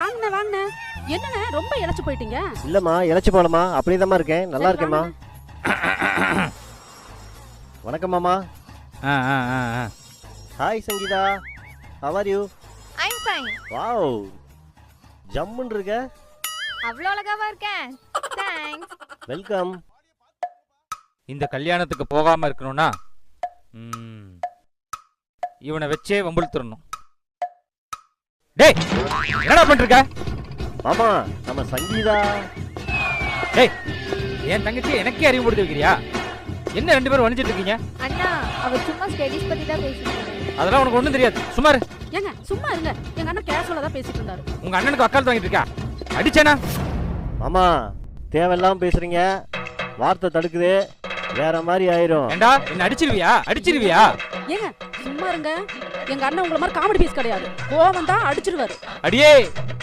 வாங்கண்ணே வாங்கண்ணே. என்னண்ணே ரொம்ப இழைச்சு போயிட்டீங்க? இல்லம்மா இழைச்சி போலமா, அப்படியேதாம்மா இருக்கேன், நல்லா இருக்கேம்மா. வணக்கம் மாமா. Hi Sangeetha, how are you? I'm fine. Wow, ஜம்முன்னு இருக்க. அவ்வளோ அழகாவா இருக்கேன். தேங்க்ஸ். வெல்கம். இந்த கல்யாணத்துக்கு போகாம இருக்கணும்னா இவனை வச்சே வம்புழுத்துறணும். டேய் என்னடா பண்ணிருக்க? மாமா நம்ம சங்கீதா. டேய் என் தங்கச்சி எனக்கே அறிமுகப்படுத்தி வைக்கிறியா? என்ன ரெண்டு பேரும் வணிச்சிட்டு இருக்கீங்க? அண்ணா அவர் சும்மா ஸ்டடீஸ் பத்தி தான் பேசிட்டு இருக்காரு. அதெல்லாம் உனக்கு ஒண்ணும் தெரியாது, சும்மா இரு. ஏங்க சும்மா இருங்க. எங்க அண்ணன் கேஷுவலா தான் பேசிட்டு இருந்தாரு. உங்க அண்ணனுக்கு வக்காலத்து வாங்கிட்டு இருக்கா? அடிச்சேனா? மாமா தேவையில்லாம பேசுறீங்க, வார்த்தை தடுக்குது, வேற மாதிரி ஆயிரும். ஏண்டா என்ன அடிச்சிருவியா? அடிச்சிருவியா? ஏங்க சும்மா இருங்க. எங்க அண்ணன் உங்களை மாதிரி காமெடி பீஸ் கிடையாது. கோவம் தான் அடிச்சிருவாரு. அடியே